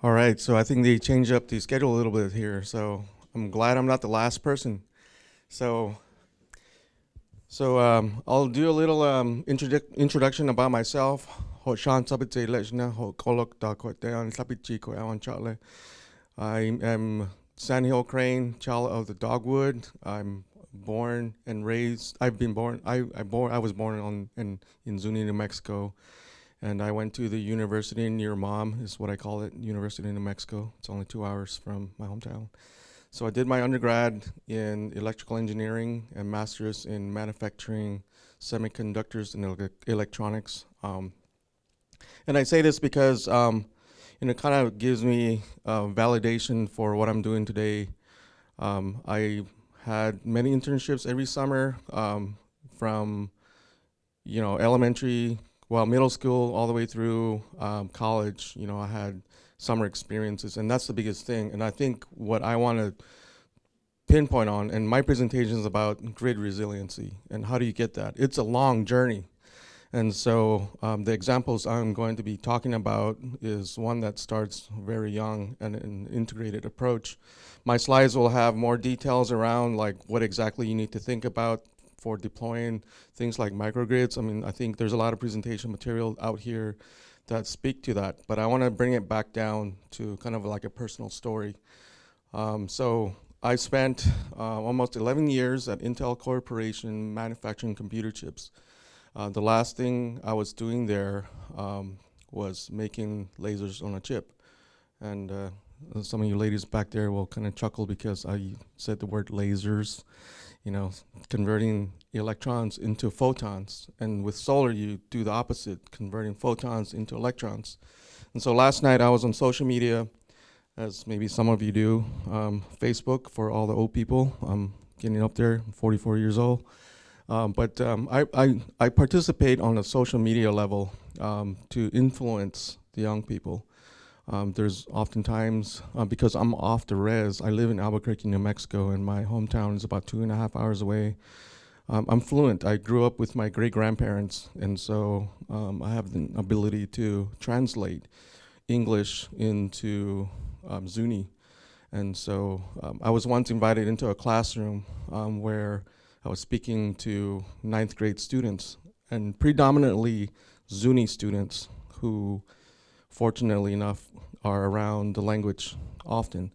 All right, so I think they changed up the schedule a little bit here. So I'm glad I'm not the last person. So, so I'll do a little introduction about myself. Ho shan sabite lechna ho kolok da ko tean sapichi ko awan chale. I am Sand Hill Crane, child of the dogwood. I'm born and raised. I've been born. I was born in Zuni, New Mexico, and I went to the university near Mom, is what I call it, University in New Mexico. It's only 2 hours from my hometown. So I did my undergrad in electrical engineering and master's in manufacturing, semiconductors, and electronics. And I say this because it kind of gives me validation for what I'm doing today. I had many internships every summer, from elementary, well, middle school, all the way through college. I had summer experiences, and that's the biggest thing. And I think what I want to pinpoint on, and my presentation is about grid resiliency and how do you get that. It's a long journey. And so the examples I'm going to be talking about is one that starts very young and an integrated approach. My slides will have more details around like what exactly you need to think about for deploying things like microgrids. I mean, I think there's a lot of presentation material out here that speak to that, but I want to bring it back down to kind of like a personal story. So I spent almost 11 years at Intel Corporation manufacturing computer chips. The last thing I was doing there was making lasers on a chip. And some of you ladies back there will kind of chuckle because I said the word lasers, converting electrons into photons. And with solar, you do the opposite, converting photons into electrons. And so last night I was on social media, as maybe some of you do, Facebook for all the old people. I'm getting up there, I'm 44 years old. But I participate on a social media level to influence the young people. There's oftentimes, because I'm off the res, I live in Albuquerque, New Mexico, and my hometown is about 2.5 hours away. I'm fluent. I grew up with my great-grandparents, and so I have the ability to translate English into Zuni. And so I was once invited into a classroom where I was speaking to 9th grade students, and predominantly Zuni students who, fortunately enough, are around the language often.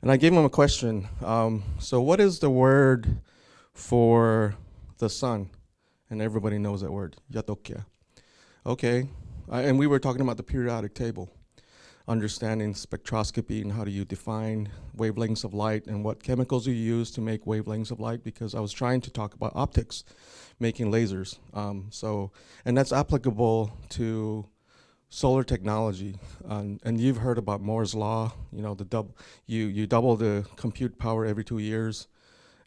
And I gave them a question. So what is the word for the sun? And everybody knows that word, yatokya. Okay, and we were talking about the periodic table, understanding spectroscopy and how do you define wavelengths of light and what chemicals you use to make wavelengths of light, because I was trying to talk about optics, making lasers. And that's applicable to solar technology. And you've heard about Moore's law, you double the compute power every 2 years.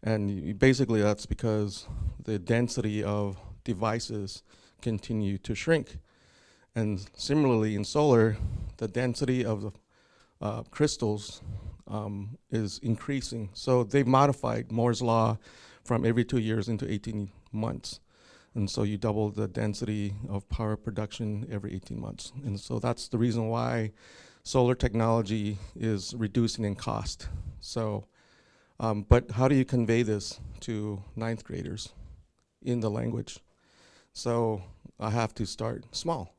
And basically that's because the density of devices continue to shrink. And similarly in solar, the density of the crystals is increasing. So they've modified Moore's law from every 2 years into 18 months. And so you double the density of power production every 18 months. And so that's the reason why solar technology is reducing in cost. So, but how do you convey this to 9th graders in the language? So I have to start small.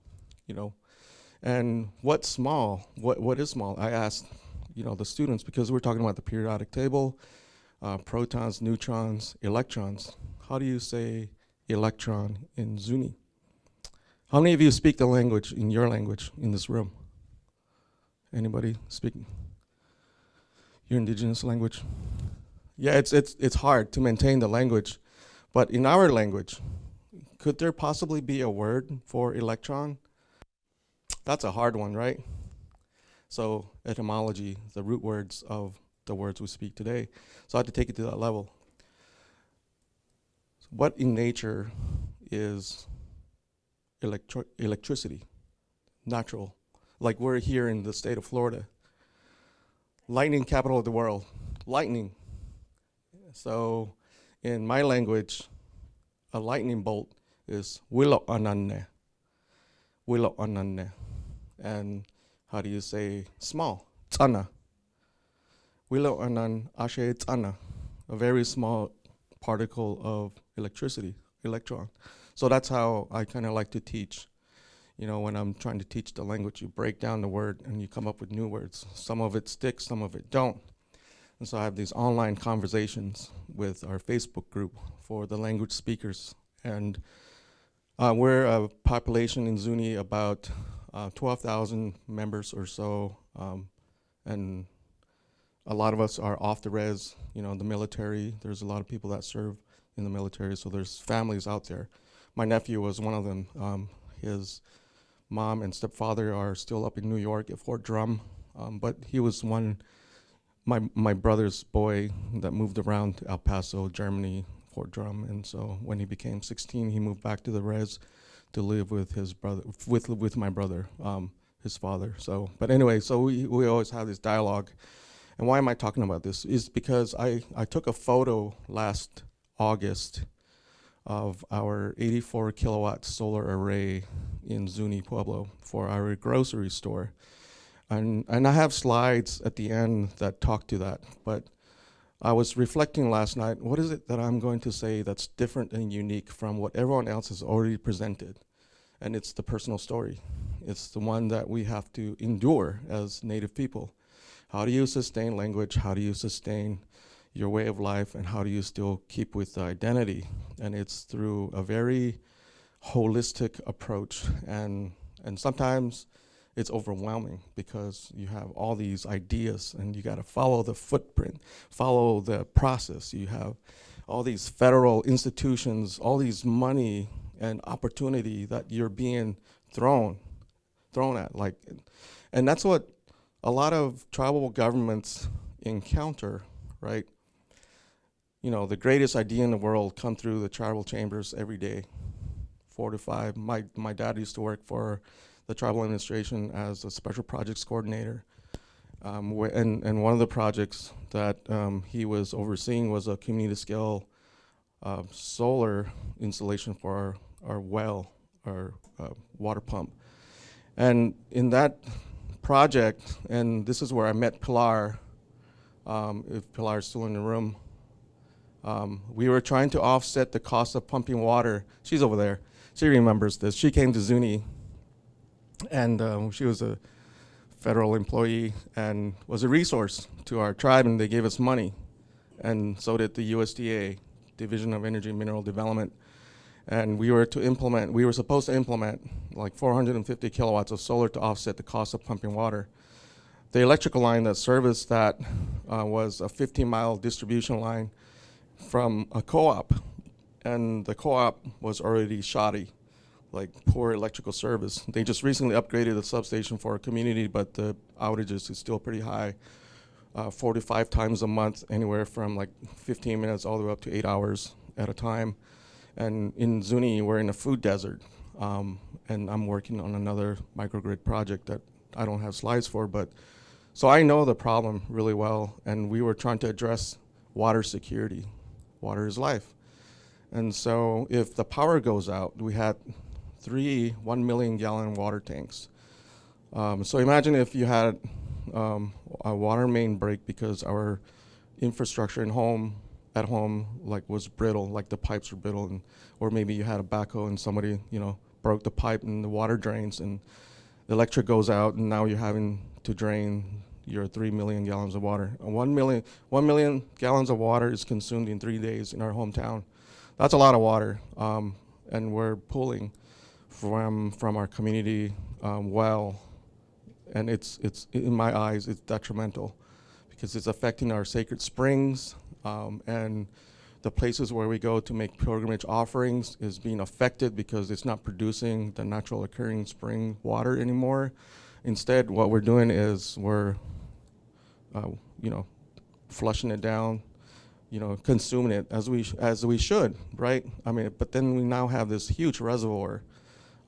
And what's small? What is small? I asked, the students, because we're talking about the periodic table, protons, neutrons, electrons. How do you say electron in Zuni? How many of you speak the language in your language in this room? Anybody speaking your indigenous language? Yeah, it's hard to maintain the language, but in our language, could there possibly be a word for electron? That's a hard one, right? So etymology, the root words of the words we speak today. So I had to take it to that level. So what in nature is electricity? Natural. Like we're here in the state of Florida. Lightning capital of the world. Lightning. So in my language, a lightning bolt is willow ananne. Willow ananne. And How do you say small? Tsana. Wilo anan ashe tsana. A very small particle of electricity, electron. So that's how I kind of like to teach. When I'm trying to teach the language, you break down the word and you come up with new words. Some of it sticks, some of it don't. And so I have these online conversations with our Facebook group for the language speakers. And we're a population in Zuni about 12,000 members or so. And a lot of us are off the res, the military. There's a lot of people that serve in the military, so there's families out there. My nephew was one of them. His mom and stepfather are still up in New York at Fort Drum, but he was my brother's boy that moved around to El Paso, Germany, Fort Drum, and so when he became 16, he moved back to the res to live with his brother, with my brother, his father. So, but anyway, so we always have this dialogue. And why am I talking about this? Is because I took a photo last August of our 84 kilowatt solar array in Zuni Pueblo for our grocery store. And I have slides at the end that talk to that, but I was reflecting last night, what is it that I'm going to say that's different and unique from what everyone else has already presented? And it's the personal story. It's the one that we have to endure as Native people. How do you sustain language? How do you sustain your way of life? And how do you still keep with the identity? And it's through a very holistic approach. And sometimes it's overwhelming because you have all these ideas and you got to follow the footprint, follow the process. You have all these federal institutions, all these money and opportunity that you're being thrown at. And that's what a lot of tribal governments encounter, right? The greatest idea in the world come through the tribal chambers every day, 4 to 5. My dad used to work for the tribal administration as a special projects coordinator. And one of the projects that he was overseeing was a community scale solar installation for our well, our water pump. And in that project, and this is where I met Pilar, if Pilar is still in the room, we were trying to offset the cost of pumping water. She's over there. She remembers this. She came to Zuni, and she was a federal employee and was a resource to our tribe, and they gave us money. And so did the USDA, Division of Energy and Mineral Development. And we were supposed to implement like 450 kilowatts of solar to offset the cost of pumping water. The electrical line that serviced that was a 15-mile distribution line from a co-op, and the co-op was already shoddy, like poor electrical service. They just recently upgraded the substation for a community, but the outages is still pretty high, 4 to 5 times a month, anywhere from like 15 minutes all the way up to 8 hours at a time. And in Zuni, we're in a food desert, and I'm working on another microgrid project that I don't have slides for, but so I know the problem really well, and we were trying to address water security. Water is life. And so if the power goes out, we had 3 1 million gallon water tanks. So imagine if you had a water main break because our infrastructure at home was brittle, like the pipes were brittle, or maybe you had a backhoe and somebody broke the pipe and the water drains and the electric goes out, and now you're having to drain your 3 million gallons of water. 1 million gallons of water is consumed in 3 days in our hometown. That's a lot of water, and we're pulling from our community well, and it's in my eyes it's detrimental because it's affecting our sacred springs, and the places where we go to make pilgrimage offerings is being affected because it's not producing the natural occurring spring water anymore. Instead, what we're doing is we're flushing it down, consuming it as we should, right? I mean, but then we now have this huge reservoir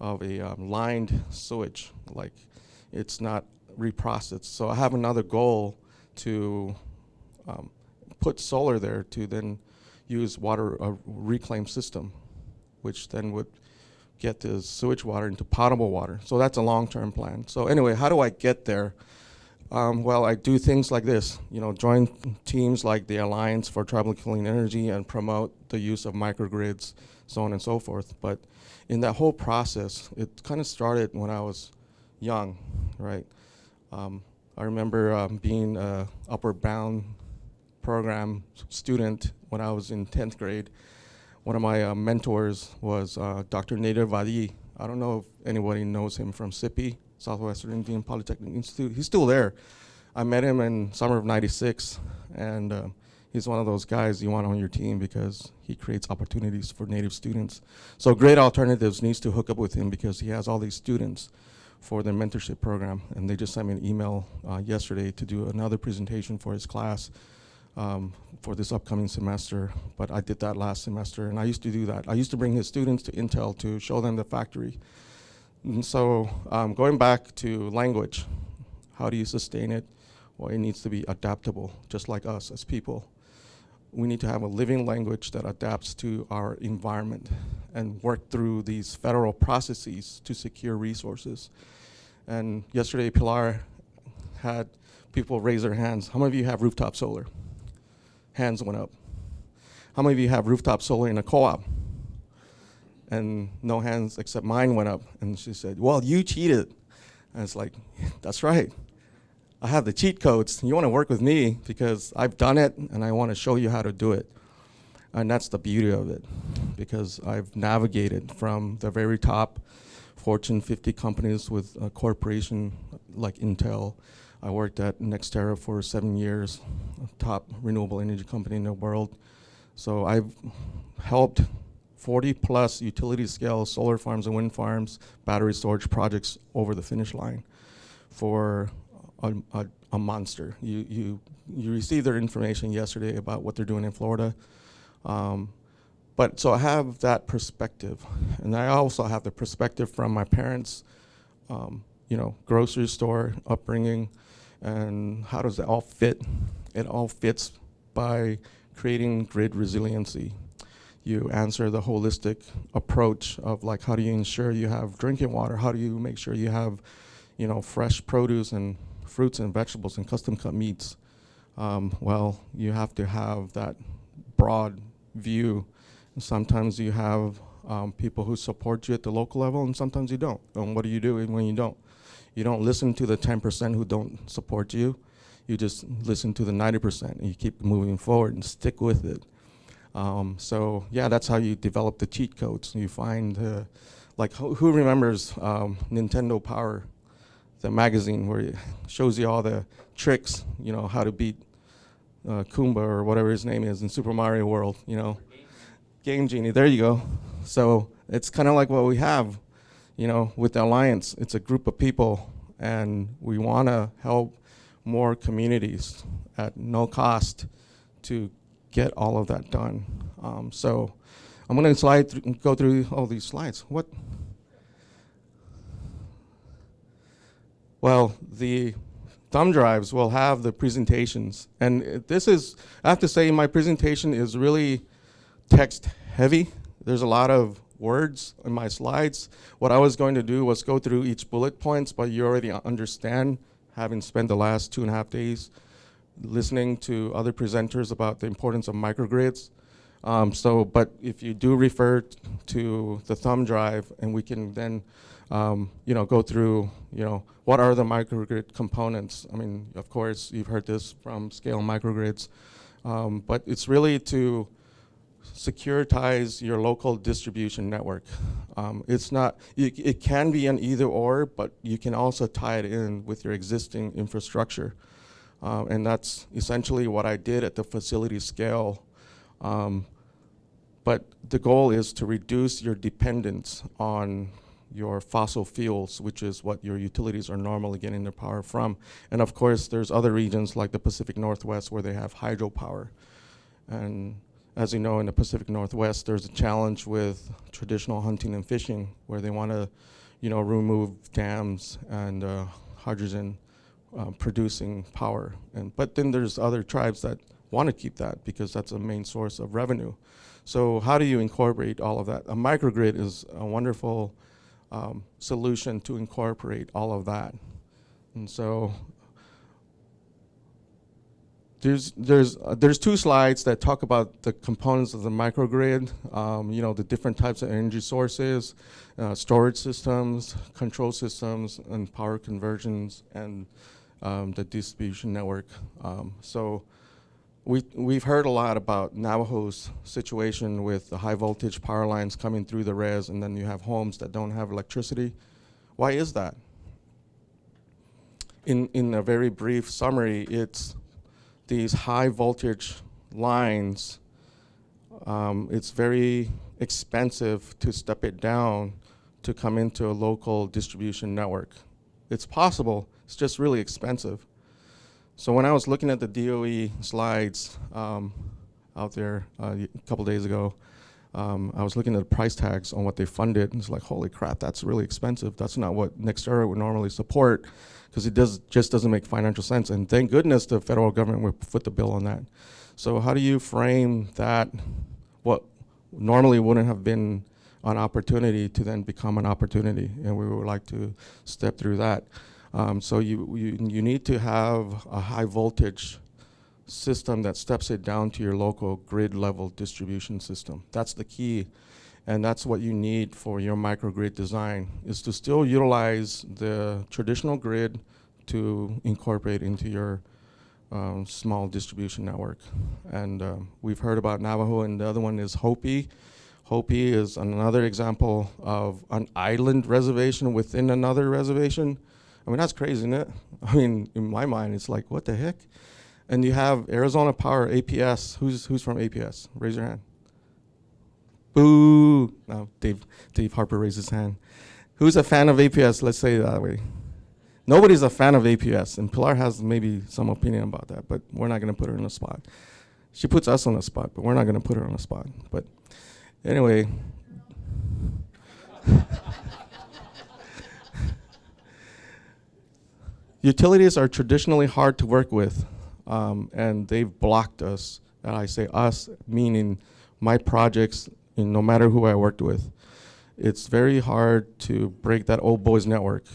of a lined sewage, like it's not reprocessed. So I have another goal to put solar there to then use water reclaim system, which then would get the sewage water into potable water. So that's a long-term plan. So anyway, how do I get there? Well, I do things like this, join teams like the Alliance for Tribal Clean Energy and promote the use of microgrids, so on and so forth. But in that whole process, it kind of started when I was young, right? I remember being an Upward Bound program student when I was in 10th grade. One of my mentors was Dr. Nader Vadi. I don't know if anybody knows him from SIPI, Southwestern Indian Polytechnic Institute. He's still there. I met him in summer of '96, and he's one of those guys you want on your team because he creates opportunities for Native students. So Great Alternatives needs to hook up with him because he has all these students for their mentorship program, and they just sent me an email yesterday to do another presentation for his class for this upcoming semester, but I did that last semester, and I used to do that. I used to bring his students to Intel to show them the factory. And so going back to language, how do you sustain it? Well, it needs to be adaptable, just like us as people. We need to have a living language that adapts to our environment and work through these federal processes to secure resources. And yesterday, Pilar had people raise their hands. How many of you have rooftop solar? Hands went up. How many of you have rooftop solar in a co-op? And no hands except mine went up. And she said, well, you cheated. And it's like, that's right. I have the cheat codes. You want to work with me because I've done it and I want to show you how to do it. And that's the beauty of it, because I've navigated from the very top Fortune 50 companies with a corporation like Intel. I worked at Nextera for 7 years, a top renewable energy company in the world. So I've helped 40 plus utility scale solar farms and wind farms, battery storage projects over the finish line for a monster. You received their information yesterday about what they're doing in Florida. But so I have that perspective, and I also have the perspective from my parents, grocery store upbringing, and how does that all fit? It all fits by creating grid resiliency. You answer the holistic approach of like, how do you ensure you have drinking water? How do you make sure you have, fresh produce and fruits and vegetables and custom cut meats? Well, you have to have that broad view. And sometimes you have people who support you at the local level, and sometimes you don't. And what do you do when you don't? You don't listen to the 10% who don't support you. You just listen to the 90%, and you keep moving forward and stick with it. So yeah, that's how you develop the cheat codes. You find, like, who remembers Nintendo Power, the magazine where it shows you all the tricks, how to beat Kumba or whatever his name is in Super Mario World, Game Genie, there you go. So it's kind of like what we have, with the Alliance. It's a group of people, and we want to help more communities at no cost to get all of that done. So I'm going to go through all these slides. What? Well, the thumb drives will have the presentations. And this is, I have to say, my presentation is really text heavy. There's a lot of words in my slides. What I was going to do was go through each bullet points, but you already understand, having spent the last 2.5 days listening to other presenters about the importance of microgrids. But if you do refer to the thumb drive, and we can then, go through, what are the microgrid components? I mean, of course, you've heard this from scale microgrids, but it's really to securitize your local distribution network. It's not, it can be an either or, but you can also tie it in with your existing infrastructure. And that's essentially what I did at the facility scale. But the goal is to reduce your dependence on your fossil fuels, which is what your utilities are normally getting their power from. And of course, there's other regions like the Pacific Northwest where they have hydropower. And as you know, in the Pacific Northwest, there's a challenge with traditional hunting and fishing where they want to, remove dams and hydrogen producing power. But then there's other tribes that want to keep that because that's a main source of revenue. So how do you incorporate all of that? A microgrid is a wonderful solution to incorporate all of that. And so there's two slides that talk about the components of the microgrid, the different types of energy sources, storage systems, control systems, and power conversions, and the distribution network. So we've heard a lot about Navajo's situation with the high voltage power lines coming through the res, and then you have homes that don't have electricity. Why is that? In a very brief summary, it's these high voltage lines, it's very expensive to step it down to come into a local distribution network. It's possible, it's just really expensive. So when I was looking at the DOE slides out there a couple days ago, I was looking at the price tags on what they funded, and it's like, holy crap, that's really expensive. That's not what NextEra would normally support, because it just doesn't make financial sense. And thank goodness the federal government would foot the bill on that. So how do you frame that, what normally wouldn't have been an opportunity to then become an opportunity? And we would like to step through that. So you need to have a high voltage system that steps it down to your local grid level distribution system. That's the key. And that's what you need for your microgrid design, is to still utilize the traditional grid to incorporate into your small distribution network. And we've heard about Navajo, and the other one is Hopi. Hopi is another example of an island reservation within another reservation. I mean, that's crazy, isn't it? I mean, in my mind, it's like, what the heck? And you have Arizona Power, APS. Who's from APS? Raise your hand. Boo! No, Dave Harper raised his hand. Who's a fan of APS? Let's say it that way. Nobody's a fan of APS, and Pilar has maybe some opinion about that, but we're not going to put her on the spot. She puts us on the spot, but we're not going to put her on the spot. But anyway. Utilities are traditionally hard to work with, and they've blocked us. And I say us, meaning my projects, no matter who I worked with. It's very hard to break that old boys network,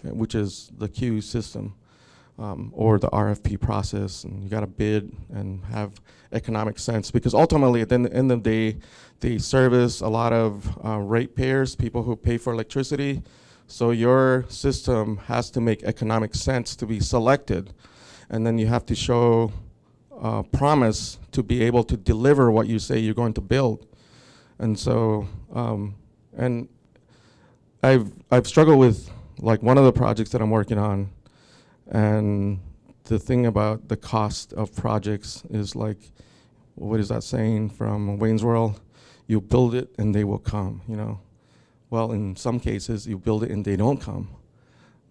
which is the queue system, or the RFP process, and you got to bid and have economic sense, because ultimately at the end of the day, they service a lot of ratepayers, people who pay for electricity. So your system has to make economic sense to be selected, and then you have to show promise to be able to deliver what you say you're going to build. And so, and I've struggled with, like, one of the projects that I'm working on, and the thing about the cost of projects is, like, what is that saying from Wayne's World? You build it and they will come, you know? Well, in some cases, you build it and they don't come.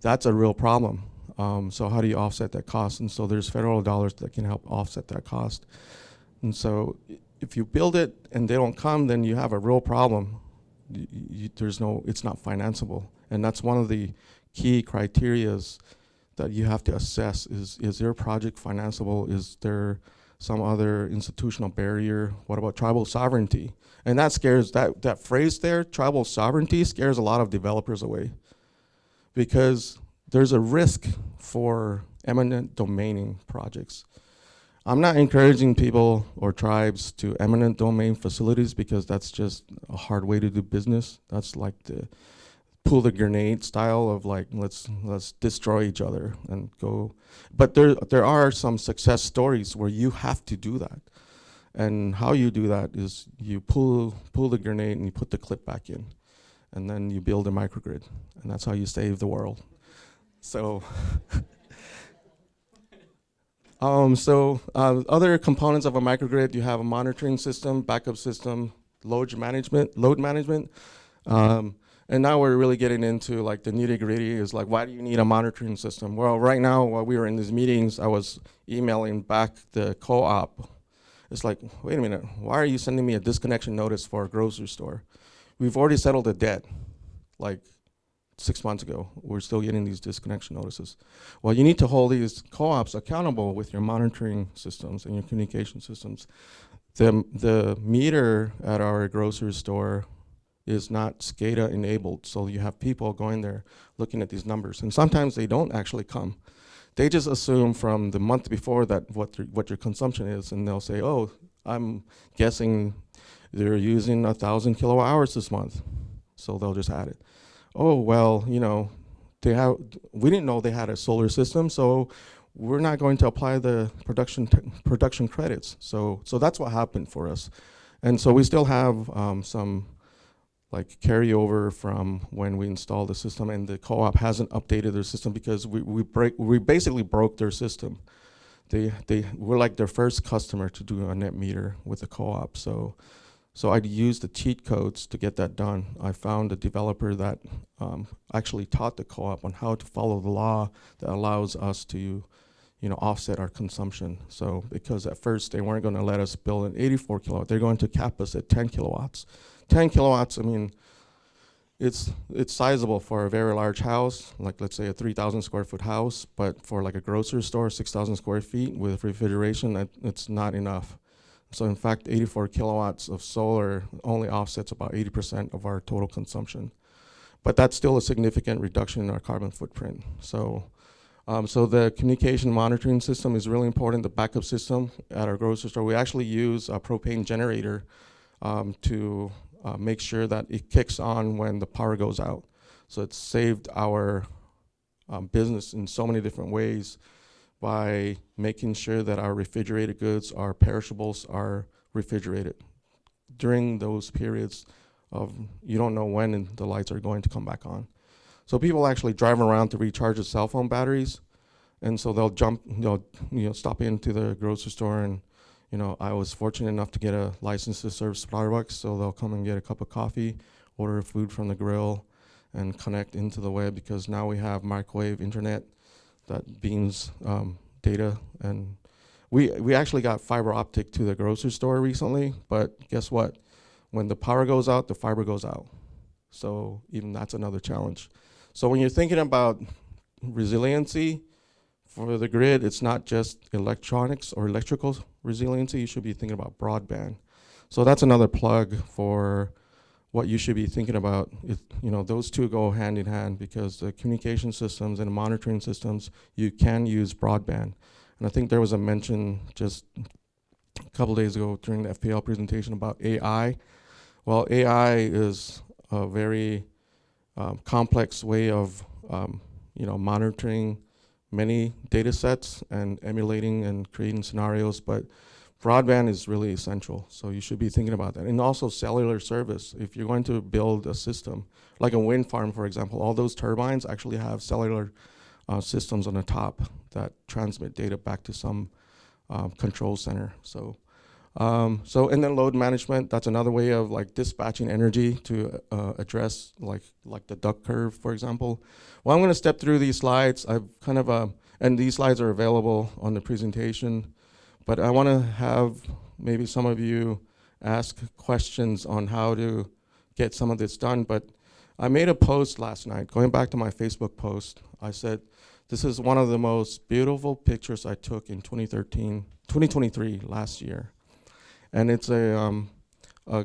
That's a real problem. So how do you offset that cost? And so there's federal dollars that can help offset that cost. And so if you build it and they don't come, then you have a real problem. It's not financeable. And that's one of the key criterias that you have to assess. Is their project financeable? Is there some other institutional barrier? What about tribal sovereignty? And that scares, that phrase there, tribal sovereignty, scares a lot of developers away, because there's a risk for eminent domaining projects. I'm not encouraging people or tribes to eminent domain facilities, because that's just a hard way to do business. That's like the pull the grenade style of, like, let's destroy each other and go. But there are some success stories where you have to do that. And how you do that is you pull the grenade and you put the clip back in, and then you build a microgrid, and that's how you save the world. So, other components of a microgrid, you have a monitoring system, backup system, load management. And now we're really getting into, like, the nitty-gritty is, like, why do you need a monitoring system? Well, right now, while we were in these meetings, I was emailing back the co-op. It's like, wait a minute, why are you sending me a disconnection notice for a grocery store? We've already settled the debt, like 6 months ago. We're still getting these disconnection notices. Well, you need to hold these co-ops accountable with your monitoring systems and your communication systems. The meter at our grocery store is not SCADA enabled, so you have people going there looking at these numbers, and sometimes they don't actually come. They just assume from the month before that what your consumption is, and they'll say, oh, I'm guessing they're using 1,000 kilowatt hours this month, so they'll just add it. Oh, well, you know, we didn't know they had a solar system, so we're not going to apply the production credits. So that's what happened for us. And so we still have some like carryover from when we installed the system, and the co-op hasn't updated their system because we basically broke their system. We're like their first customer to do a net meter with the co-op. So I'd use the cheat codes to get that done. I found a developer that actually taught the co-op on how to follow the law that allows us to, offset our consumption. So because at first they weren't going to let us build an 84 kilowatt, they're going to cap us at 10 kilowatts. 10 kilowatts, I mean, it's sizable for a very large house, like let's say a 3,000 square foot house, but for like a grocery store, 6,000 square feet with refrigeration, it's not enough. So in fact, 84 kilowatts of solar only offsets about 80% of our total consumption. But that's still a significant reduction in our carbon footprint. So the communication monitoring system is really important, the backup system at our grocery store. We actually use a propane generator to make sure that it kicks on when the power goes out. So it's saved our business in so many different ways by making sure that our refrigerated goods, our perishables are refrigerated during those periods of you don't know when the lights are going to come back on. So people actually drive around to recharge their cell phone batteries, and so they'll stop into the grocery store, and I was fortunate enough to get a license to serve Starbucks, so they'll come and get a cup of coffee, order food from the grill, and connect into the web, because now we have microwave internet that beams data. And we actually got fiber optic to the grocery store recently, but guess what? When the power goes out, the fiber goes out. So even that's another challenge. So when you're thinking about resiliency for the grid, it's not just electronics or electrical resiliency, you should be thinking about broadband. So that's another plug for what you should be thinking about. Those two go hand in hand, because the communication systems and the monitoring systems, you can use broadband. And I think there was a mention just a couple days ago during the FPL presentation about AI. Well, AI is a very complex way of monitoring many data sets and emulating and creating scenarios, but broadband is really essential, so you should be thinking about that. And also cellular service. If you're going to build a system, like a wind farm, for example, all those turbines actually have cellular systems on the top that transmit data back to some control center. And then load management, that's another way of like dispatching energy to address like the duck curve, for example. Well, I'm gonna step through these slides. I've kind of, and these slides are available on the presentation, but I wanna have maybe some of you ask questions on how to get some of this done. But I made a post last night, going back to my Facebook post. I said, this is one of the most beautiful pictures I took in 2023, last year. And it's a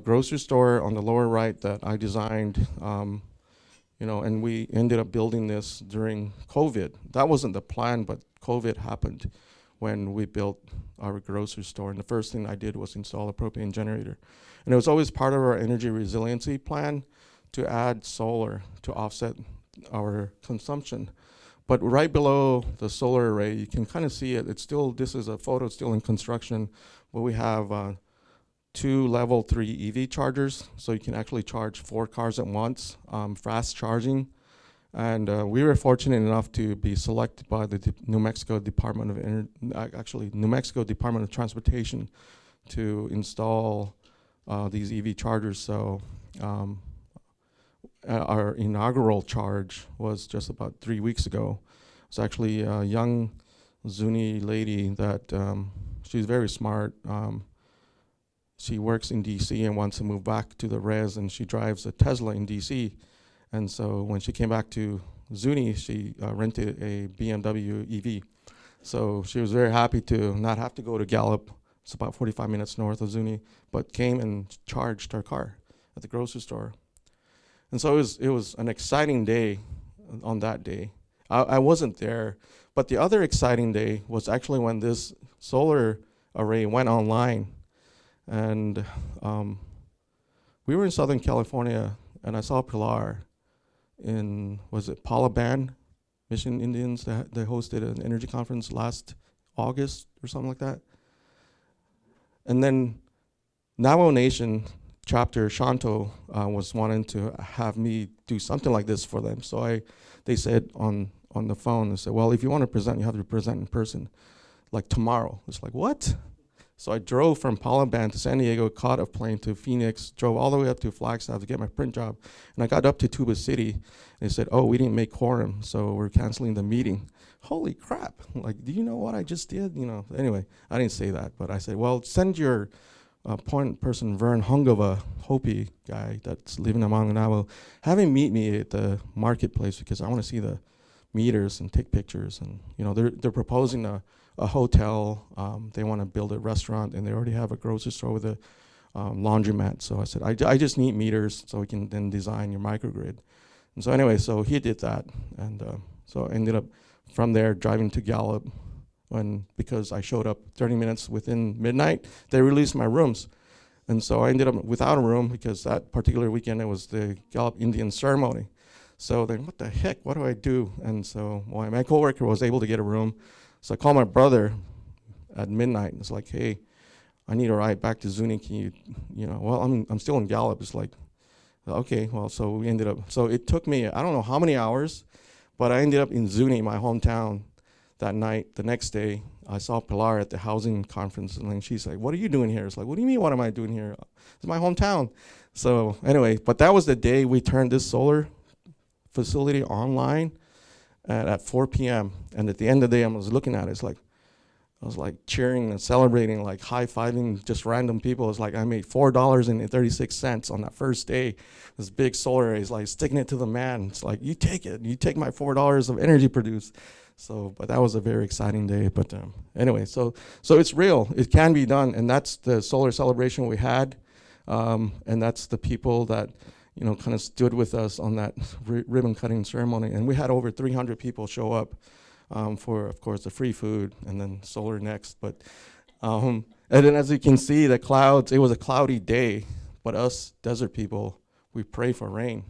grocery store on the lower right that I designed, and we ended up building this during COVID. That wasn't the plan, but COVID happened when we built our grocery store. And the first thing I did was install a propane generator. And it was always part of our energy resiliency plan to add solar to offset our consumption. But right below the solar array, you can kind of see it. This is a photo still in construction, where we have 2 level 3 EV chargers, so you can actually charge 4 cars at once, fast charging. And we were fortunate enough to be selected by the New Mexico Department of Transportation to install these EV chargers. So our inaugural charge was just about 3 weeks ago. It's actually a young Zuni lady that she's very smart. She works in DC and wants to move back to the res, and she drives a Tesla in DC. And so when she came back to Zuni, she rented a BMW EV. So she was very happy to not have to go to Gallup. It's about 45 minutes north of Zuni, but came and charged her car at the grocery store. And so it was an exciting day on that day. I wasn't there, but the other exciting day was actually when this solar array went online. And we were in Southern California, and I saw Pilar in, was it Palaban Mission Indians? They hosted an energy conference last August or something like that. And then Navajo Nation chapter Shanto was wanting to have me do something like this for them. So they said on the phone, they said, well, if you want to present, you have to present in person, like tomorrow. It's like, what? So I drove from Palaban to San Diego, caught a plane to Phoenix, drove all the way up to Flagstaff to get my print job. And I got up to Tuba City, and they said, oh, we didn't make quorum, so we're canceling the meeting. Holy crap. Like, do you know what I just did? You know, anyway, I didn't say that, but I said, well, send your point person, Vern Hungova, Hopi guy that's living among the Navajo, have him meet me at the marketplace because I want to see the meters and take pictures. And, you know, they're proposing a hotel, they want to build a restaurant, and they already have a grocery store with a laundromat. So I said, I just need meters so we can then design your microgrid. And so anyway, so he did that. And so I ended up from there driving to Gallup. And because I showed up 30 minutes within midnight, they released my rooms. And so I ended up without a room because that particular weekend it was the Gallup Indian ceremony. So then what the heck, what do I do? And so my coworker was able to get a room. So I called my brother at midnight. It's like, hey, I need a ride back to Zuni. Can you know, well, I'm still in Gallup. It's like, okay, well, so we ended up, so it took me, I don't know how many hours, but I ended up in Zuni, my hometown, that night. The next day, I saw Pilar at the housing conference, and then she's like, what are you doing here? It's like, what do you mean, what am I doing here? It's my hometown. So anyway, but that was the day we turned this solar facility online at 4 p.m. And at the end of the day, I was looking at it, I was like cheering and celebrating, like high-fiving just random people. It's like I made $4.36 on that first day. This big solar array is like sticking it to the man. It's like, you take it. You take my $4 of energy produced. So, but that was a very exciting day. But anyway, so it's real. It can be done, and that's the solar celebration we had, and that's the people that, you know, kind of stood with us on that ribbon cutting ceremony. And we had over 300 people show up for, of course, the free food, and then solar next. But and then as you can see, the clouds. It was a cloudy day, but us desert people, we pray for rain.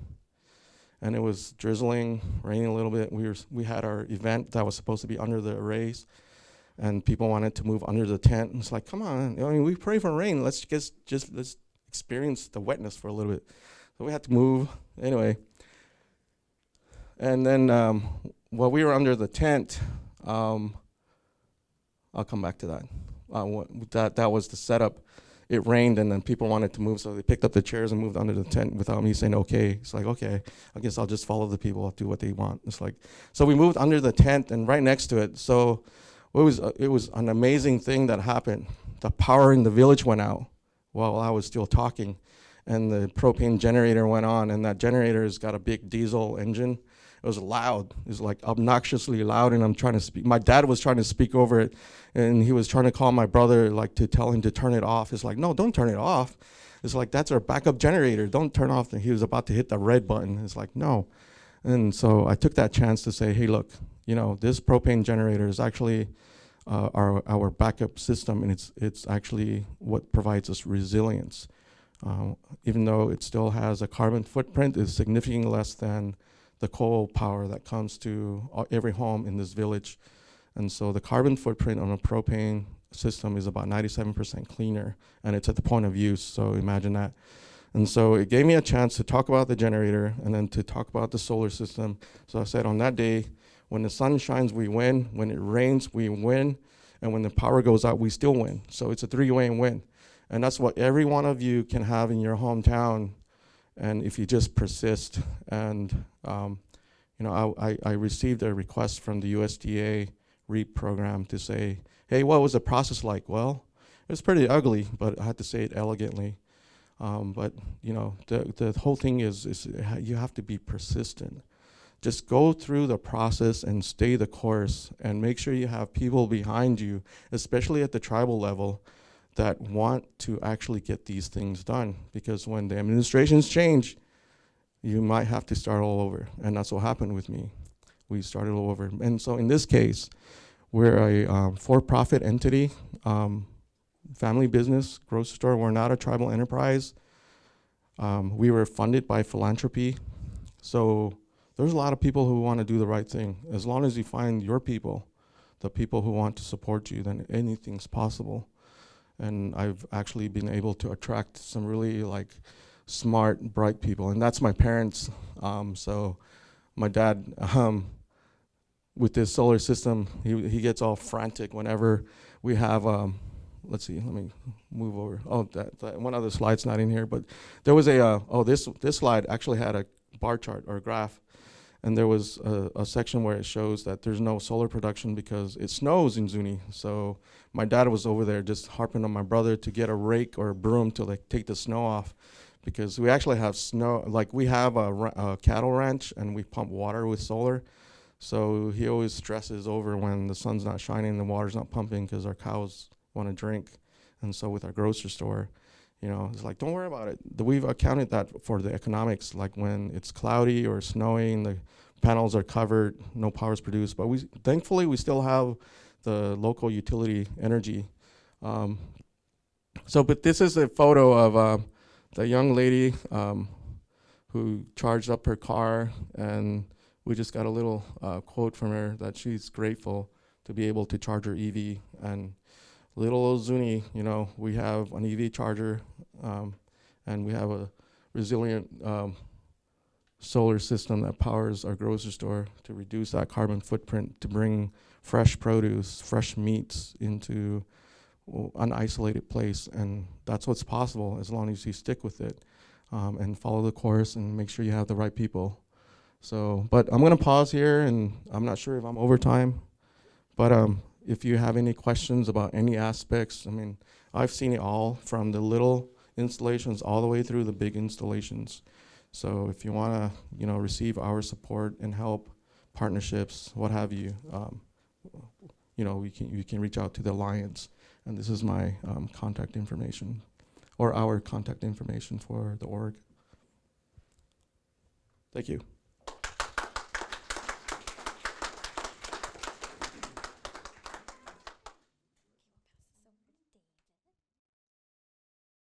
And it was drizzling, raining a little bit. We had our event that was supposed to be under the arrays, and people wanted to move under the tent. And it's like, come on, I mean, we pray for rain. Let's let's experience the wetness for a little bit. So we had to move anyway. And then while we were under the tent, I'll come back to that. That was the setup. It rained, and then people wanted to move, so they picked up the chairs and moved under the tent without me saying okay. It's like, okay, I guess I'll just follow the people. I'll do what they want. It's like, so we moved under the tent and right next to it. So it was an amazing thing that happened. The power in the village went out while I was still talking, and the propane generator went on, and that generator has got a big diesel engine. It was loud. It was like obnoxiously loud, and I'm trying to speak. My dad was trying to speak over it, and he was trying to call my brother, like, to tell him to turn it off. It's like, no, don't turn it off. It's like, that's our backup generator. Don't turn off. And he was about to hit the red button. It's like, no. And so I took that chance to say, hey, look, you know, this propane generator is actually our backup system, and it's actually what provides us resilience. Even though it still has a carbon footprint, it's significantly less than the coal power that comes to every home in this village. And so the carbon footprint on a propane system is about 97% cleaner, and it's at the point of use, so imagine that. And so it gave me a chance to talk about the generator and then to talk about the solar system. So I said, on that day, when the sun shines, we win. When it rains, we win. And when the power goes out, we still win. So it's a three-way win. And that's what every one of you can have in your hometown, and if you just persist. And you know, I received a request from the USDA REAP program to say, hey, what was the process like? Well, it was pretty ugly, but I had to say it elegantly. But the whole thing is you have to be persistent. Just go through the process and stay the course, and make sure you have people behind you, especially at the tribal level, that want to actually get these things done. Because when the administrations change, you might have to start all over. And that's what happened with me. We started all over. And so in this case, we're a for-profit entity, family business, grocery store. We're not a tribal enterprise. We were funded by philanthropy. So there's a lot of people who want to do the right thing. As long as you find your people, the people who want to support you, then anything's possible. And I've actually been able to attract some really smart, bright people, and that's my parents. So my dad, with this solar system, he gets all frantic whenever we have, let's see, let me move over. Oh, that one other slide's not in here, but there was this slide actually had a bar chart or a graph, and there was a section where it shows that there's no solar production because it snows in Zuni. So my dad was over there just harping on my brother to get a rake or a broom to take the snow off, because we actually have snow, we have a cattle ranch and we pump water with solar. So he always stresses over when the sun's not shining, the water's not pumping, because our cows want to drink. And so with our grocery store, it's don't worry about it. We've accounted that for the economics, when it's cloudy or snowing, the panels are covered, no power is produced. But thankfully, we still have the local utility energy. But this is a photo of the young lady who charged up her car, and we just got a little quote from her that she's grateful to be able to charge her EV. And little old Zuni, we have an EV charger, and we have a resilient solar system that powers our grocery store to reduce that carbon footprint, to bring fresh produce, fresh meats into an isolated place. And that's what's possible as long as you stick with it, and follow the course and make sure you have the right people. But I'm going to pause here, and I'm not sure if I'm over time, but if you have any questions about any aspects, I've seen it all, from the little installations all the way through the big installations. So if you want to, receive our support and help, partnerships, what have you, you can reach out to the Alliance, and this is my contact information, or our contact information for the org. Thank you.